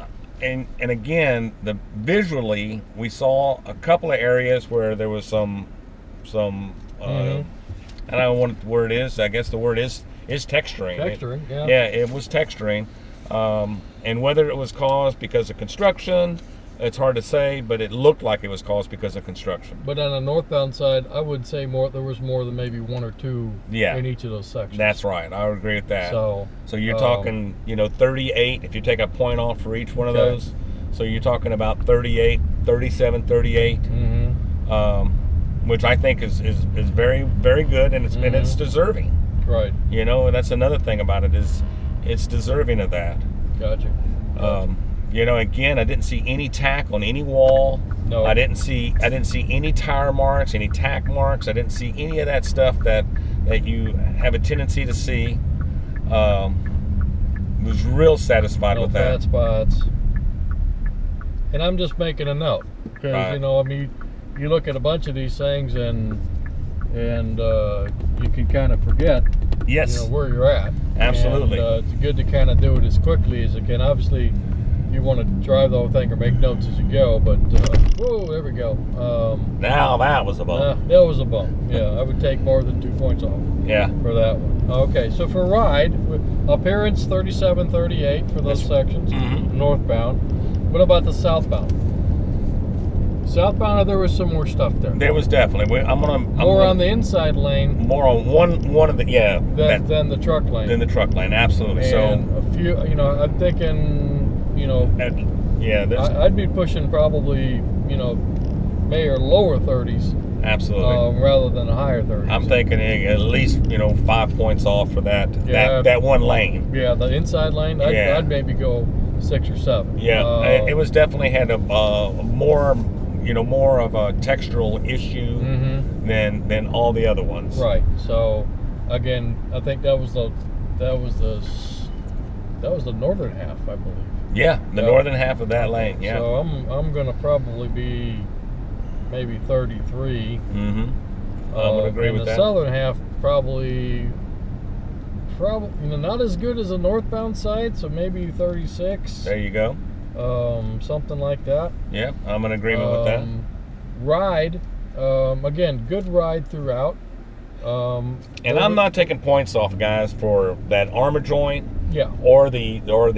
and again, visually we saw a couple of areas where there was some I don't know what the word is. I guess the word is texturing. Texturing, yeah. Yeah, it was texturing. And whether it was caused because of construction, it's hard to say, but it looked like it was caused because of construction. But on the northbound side, I would say there was more than maybe one or two in each of those sections. That's right. I would agree with that. So you're talking, you know, 38 if you take a point off for each one of those. So you're talking about 38, 37, 38, which I think is very, very good, and it's deserving. Right. You know, and that's another thing about it is it's deserving of that. Gotcha. You know, again, I didn't see any tack on any wall. No. I didn't see any tire marks, any tack marks. I didn't see any of that stuff that you have a tendency to see. Was real satisfied with that. No fat spots. And I'm just making a note because you know, I mean, you look at a bunch of these things and you can kind of forget. Yes. You know, where you're at. Absolutely. And, it's good to kind of do it as quickly as you can. Obviously, you want to drive the whole thing or make notes as you go, but whoa, there we go. Now that was a bump. That was a bump. Yeah, I would take more than 2 points off. Yeah. For that one. Okay, so for ride, appearance 37, 38 for those sections, northbound. What about the southbound? Southbound, there was some more stuff there. There was definitely. I'm more on the inside lane. More on one of the than the truck lane. Than the truck lane, absolutely. And so a few, you know, I'm thinking, you know, I'd be pushing probably, you know, maybe lower 30s. Absolutely. Rather than a higher 30s. I'm thinking at least, you know, 5 points off for that one lane. Yeah, the inside lane. I'd maybe go 6 or 7. Yeah, it was definitely had a more of a textural issue than all the other ones. Right. So again, I think that was the northern half, I believe. Yeah, the northern half of that lane. Yeah. So I'm gonna probably be maybe 33. I would agree with that. The southern half probably you know, not as good as the northbound side, so maybe 36. There you go. Something like that. Yeah, I'm in agreement with that. Ride, again, good ride throughout. And I'm not taking points off, guys, for that armor joint. Yeah. Or the transverse,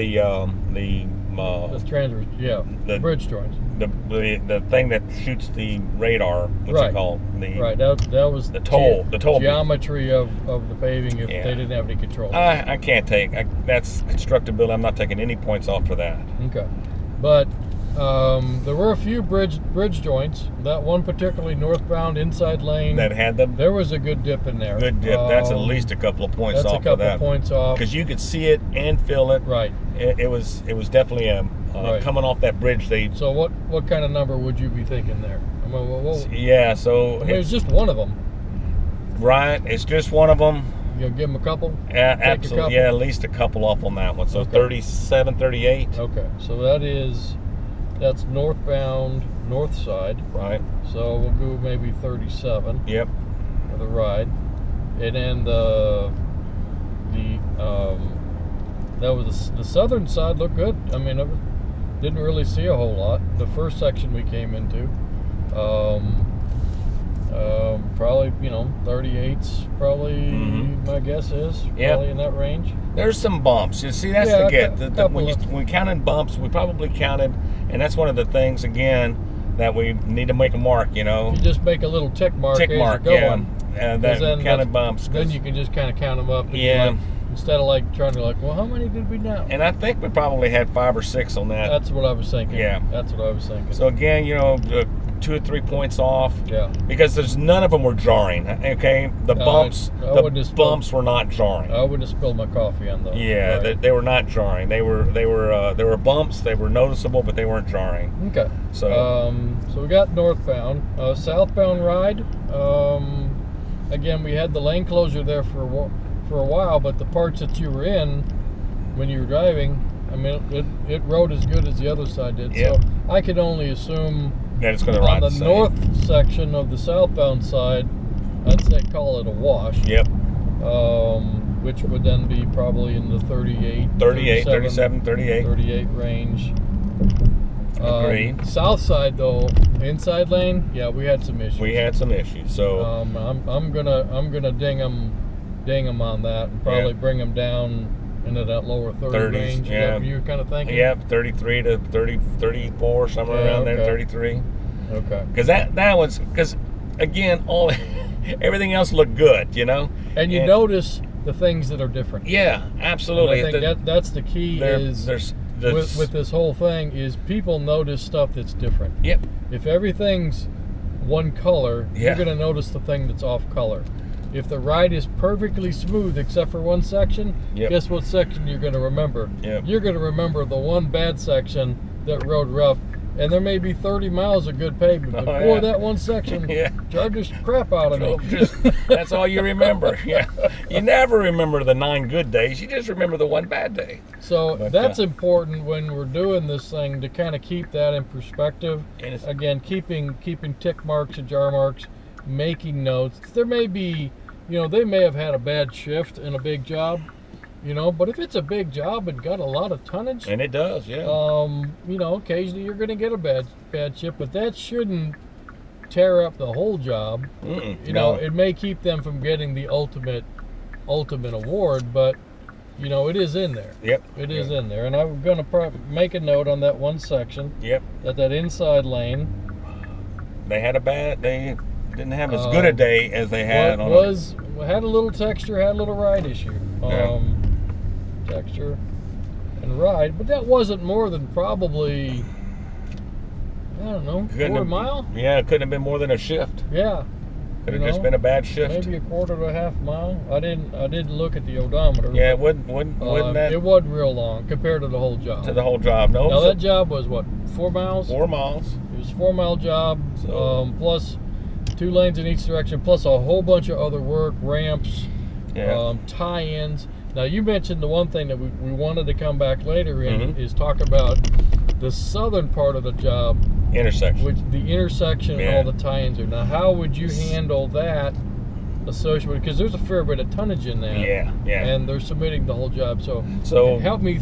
the bridge joints. The thing that shoots the radar. What's it called? That was the toll. The toll geometry of the paving. If they didn't have any control. I can't take. That's constructability. I'm not taking any points off for that. Okay, but there were a few bridge joints. That one particularly northbound inside lane that had them. There was a good dip in there. Good dip. That's at least a couple of points off for that. That's a couple points off because you could see it and feel it. Right. It was definitely coming off that bridge. So what kind of number would you be thinking there? I mean, yeah. So it was just one of them. Right. It's just one of them. You gonna give them a couple? Yeah, absolutely. Yeah, at least a couple off on that one. So 37, 38. Okay. So that's northbound, north side. Right. So we'll go maybe 37. Yep. For the ride, and then that was the southern side looked good. I mean, didn't really see a whole lot. The first section we came into, probably 38's probably my guess is probably in that range. There's some bumps. You see, that's the get. When we counted bumps, we probably counted, and that's one of the things again that we need to make a mark. You know, you just make a little tick mark. Tick mark, yeah. And then counted bumps. Then you can just kind of count them up. And instead of trying to well, how many did we know? And I think we probably had 5 or 6 on that. That's what I was thinking. Yeah, that's what I was thinking. So again, 2 or 3 points off. Yeah. Because none of them were jarring. Okay, the bumps were not jarring. I wouldn't have spilled my coffee on those. Yeah, they were not jarring. They were bumps. They were noticeable, but they weren't jarring. Okay. So we got northbound, southbound ride. Again, we had the lane closure there for a while, but the parts that you were in when you were driving, I mean, it rode as good as the other side did. Yep. So I could only assume that it's going to on ride the same. north section of the southbound side, I'd say call it a wash. Yep. Which would then be probably in the 38, 37, 38 range. Agreed. South side though, inside lane, yeah, we had some issues. We had some issues. So I'm gonna ding them on that, and probably bring them down into that lower 30 30s, range. Is yeah. that what you were kind of thinking? Yeah, 33 to 30, 34, somewhere around there, 33. Okay. Because that was, because again, everything else looked good, you know. And you notice the things that are different. Yeah, absolutely. And I think that's the key. With this whole thing is people notice stuff that's different. Yep. If everything's one color, Yeah. you're going to notice the thing that's off color. If the ride is perfectly smooth except for one section, guess what section you're going to remember? Yep. You're going to remember the one bad section that rode rough. And there may be 30 miles of good pavement, but boy, that one section charges crap out of me. That's all you remember. Yeah, you never remember the 9 good days. You just remember the one bad day. So that's important when we're doing this thing, to kind of keep that in perspective. And again, keeping tick marks and jar marks, making notes. There may be, they may have had a bad shift in a big job. But if it's a big job and got a lot of tonnage, and it does, yeah. Occasionally you're going to get a bad chip, but that shouldn't tear up the whole job. It may keep them from getting the ultimate award, but it is in there. Yep. It is in there, and I'm going to make a note on that one section. Yep. That inside lane. They didn't have as good a day as they had had a little texture, had a little ride issue. Texture and ride, but that wasn't more than probably, I don't know, quarter mile? Yeah, it couldn't have been more than a shift. Yeah. Could have just been a bad shift. Maybe a quarter to a half mile. I didn't look at the odometer. Yeah, it wasn't that. It wasn't real long compared to the whole job. No. Now that job was what, 4 miles? 4 miles. It was a 4-mile job, So, plus 2 lanes in each direction, plus a whole bunch of other work, ramps, tie-ins. Now you mentioned the one thing that we wanted to come back later in is talk about the southern part of the job. Intersection. Which the intersection and all the tie-ins are. Now how would you handle that associated, because there's a fair bit of tonnage in that. Yeah. And they're submitting the whole job. So help me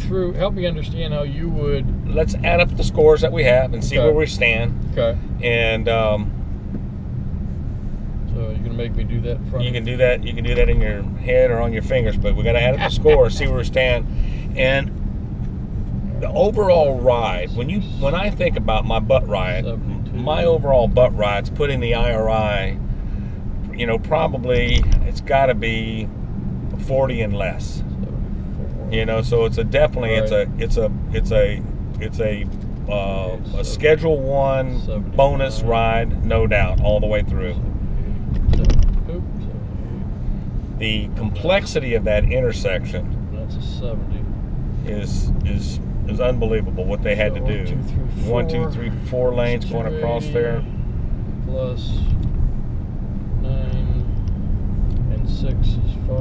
understand how you would. Let's add up the scores that we have and see where we stand. Okay. And so you're gonna make me do that in front. You can do that. You can do that in your head or on your fingers, but we got to add up the score, see where we stand, and the overall ride. When I think about my butt ride, 72. My overall butt ride's putting the IRI. Probably it's got to be 40 and less. 74. So it's a Schedule 1 bonus ride, no doubt, all the way through. The complexity of that intersection, that's a 70, is unbelievable. What they had to do. 1, 2, 3, 4 lanes going across there. Plus 9 and 6 is 5.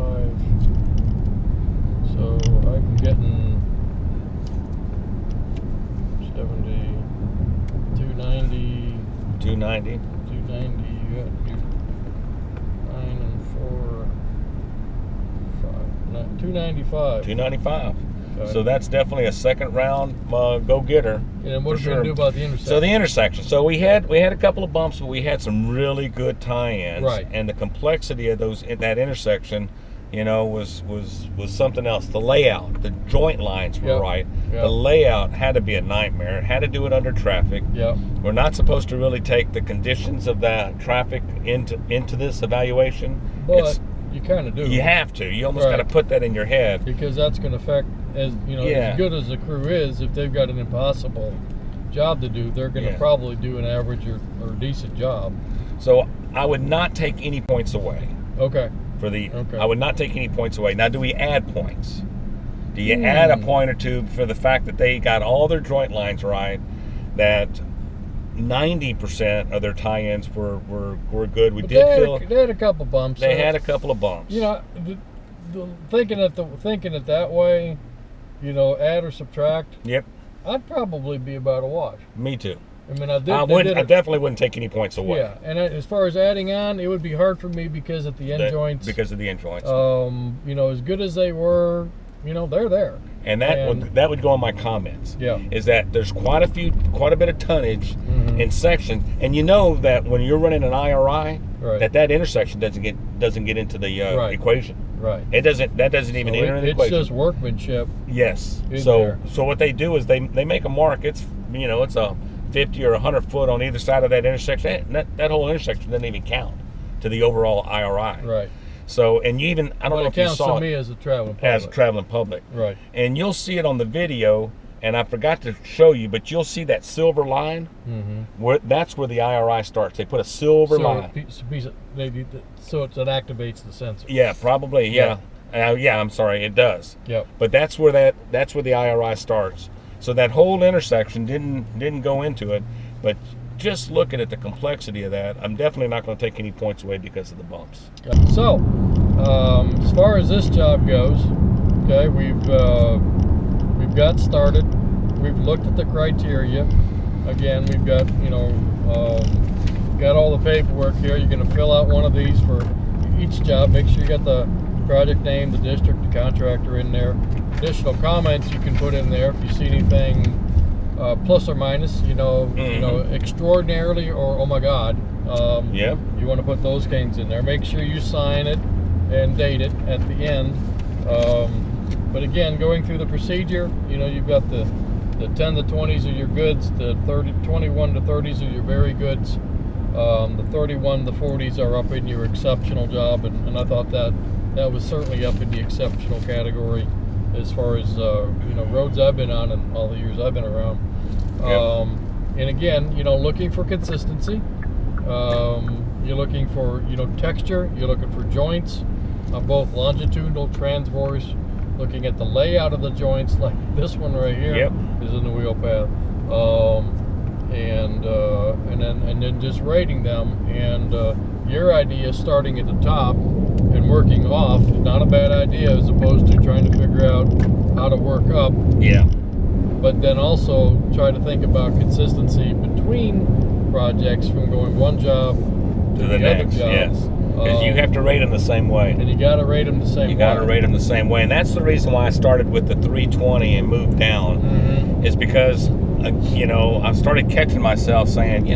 So I'm getting 70, 290. 290. 290. You got 9 and 4. 295. 295. Okay. So that's definitely a second round go-getter. And what are we going to do about the intersection? So the intersection. So we had a couple of bumps, but we had some really good tie-ins. Right. And the complexity of that intersection, was something else. The layout, the joint lines were right. Yep. The layout had to be a nightmare. Had to do it under traffic. Yep. We're not supposed to really take the conditions of that traffic into this evaluation. But you kind of do. You have to. You almost got to put that in your head. Because that's going to affect, as good as the crew is, if they've got an impossible job to do, they're going to probably do an average or decent job. So I would not take any points away. Okay. I would not take any points away. Now, do we add points? Do you add a point or two for the fact that they got all their joint lines right, that 90% of their tie-ins were good? They had a couple bumps. They had a couple of bumps. Thinking it that way, you know, add or subtract, Yep. I'd probably be about a wash. Me too. I mean, I definitely wouldn't take any points away. Yeah, and as far as adding on, it would be hard for me because at the end joints. Because of the end joints. You know, as good as they were, you know, they're there. And that would go on my comments. Yeah. Is that there's quite a bit of tonnage in section, and you know that when you're running an IRI, that intersection doesn't get into the equation. Right. That doesn't even enter in the equation. It's just workmanship. Yes. So what they do is they make a mark. It's it's a 50 or 100 foot on either side of that intersection. That whole intersection doesn't even count to the overall IRI. Right. So, and you even, I don't know if you saw it. It counts to me as a traveling public. As a traveling public. Right. And you'll see it on the video, and I forgot to show you, but you'll see that silver line. That's where the IRI starts. They put a silver line. So it activates the sensor. Yeah, probably, yeah. I'm sorry, it does. Yep. But that's where the IRI starts. So that whole intersection didn't go into it, but just looking at the complexity of that, I'm definitely not going to take any points away because of the bumps. So, as far as this job goes, okay, we've got started. We've looked at the criteria. Again, we've got got all the paperwork here. You're going to fill out one of these for each job. Make sure you got the project name, the district, the contractor in there. Additional comments you can put in there if you see anything plus or minus, extraordinarily or oh my God. You want to put those things in there. Make sure you sign it and date it at the end. But again, going through the procedure, you've got the 10 to 20s are your goods, the 21 to 30s are your very goods, the 31 to 40s are up in your exceptional job, and I thought that was certainly up in the exceptional category as far as roads I've been on and all the years I've been around. And again, looking for consistency. You're looking for texture. You're looking for joints, both longitudinal, transverse. Looking at the layout of the joints, like this one right here is in the wheel path, and then just rating them. And your idea, starting at the top and working off, is not a bad idea, as opposed to trying to figure out how to work up. Yeah. But then also try to think about consistency between projects from going one job to the next job. Yes. Because you have to rate them the same way. And you got to rate them the same way. You got to rate them the same way. And that's the reason why I started with the 320 and moved down. Is because, I started catching myself saying,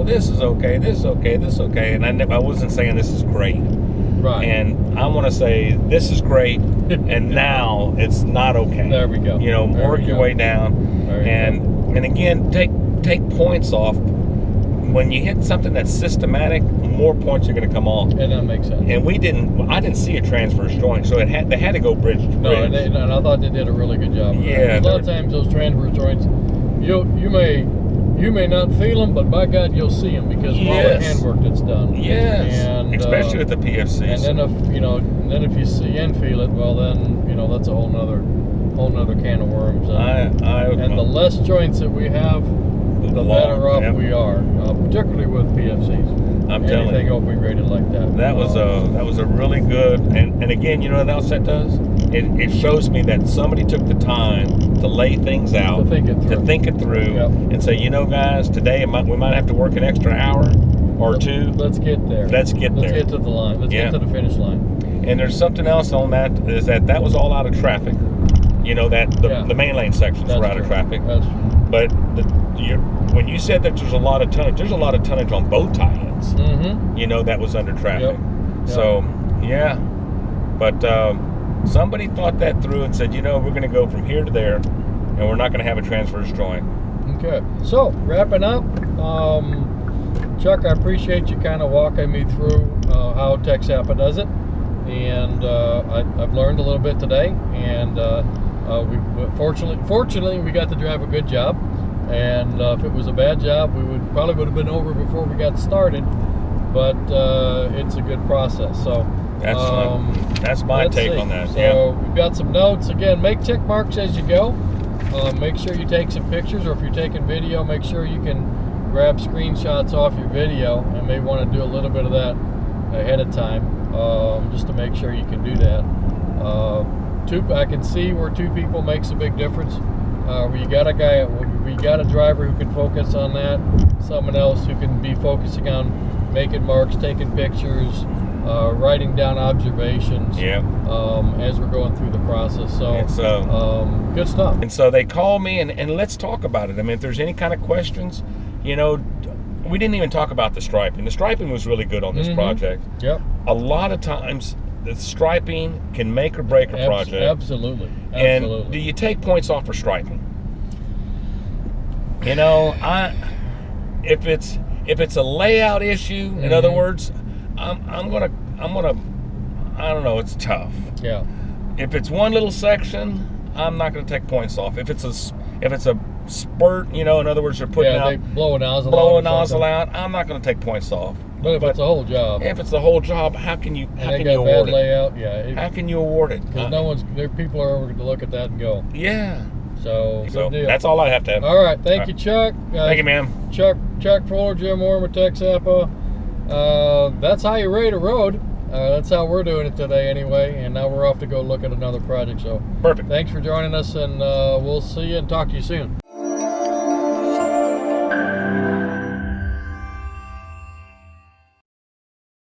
this is okay, this is okay, this is okay. And I wasn't saying this is great. Right. And I want to say this is great, and now it's not okay. There we go. Work your way down. And again, take points off. When you hit something that's systematic, more points are going to come off. And that makes sense. And I didn't see a transverse joint, so they had to go bridge to bridge. No, and I thought they did a really good job. Yeah. A lot of times those transverse joints, you may not feel them, but by God, you'll see them because of all the handwork that's done. Yes. And, especially with the PFCs. And then if you see and feel it, well then that's a whole nother can of worms. And the less joints that we have, the better off we are, particularly with PFCs. I'm telling you. Anything open rated like that. That was a really good, and again, what else that does? It shows me that somebody took the time to lay things out, to think it through, and say, guys, today we might have to work an extra hour or two. Let's get there. Let's get to the line. Let's get to the finish line. And there's something else on that, is that was all out of traffic. The main lane sections were out of traffic. But when you said that there's a lot of tonnage on both tie-ins. That was under traffic. So but somebody thought that through and said, we're going to go from here to there, and we're not going to have a transverse joint. Okay. So wrapping up, Chuck, I appreciate you kind of walking me through how TXAPA does it, and I've learned a little bit today, and fortunately we got to drive a good job. And if it was a bad job, we probably would have been over before we got started. But it's a good process. So that's my take on that. So we've got some notes. Again, make check marks as you go. Make sure you take some pictures, or if you're taking video, make sure you can grab screenshots off your video, and may want to do a little bit of that ahead of time, just to make sure you can do that. I can see where 2 people makes a big difference. We got a driver who can focus on that, someone else who can be focusing on making marks, taking pictures, writing down observations. Yeah. As we're going through the process. So good stuff. And so they call me and let's talk about it. I mean, if there's any kind of questions, you know, we didn't even talk about the striping. The striping was really good on this project. Yep. A lot of times the striping can make or break a project. Absolutely. And do you take points off for striping? You know, if it's a layout issue, in other words, I'm gonna I don't know, it's tough. Yeah. If it's one little section, I'm not gonna take points off. If it's a spurt, you know, in other words, you're putting out, they blow a nozzle out, I'm not gonna take points off. But if it's a whole job, if it's the whole job, how can you award it? Layout, yeah. How can you award it? Because people are over to look at that and go. Yeah. So good deal. That's all I have to have. All right, thank you, Chuck. Thank you, ma'am. Chuck Fuller, Jim Warren with TXAPA. That's how you rate a road. That's how we're doing it today, anyway. And now we're off to go look at another project. So perfect. Thanks for joining us, and we'll see you and talk to you soon.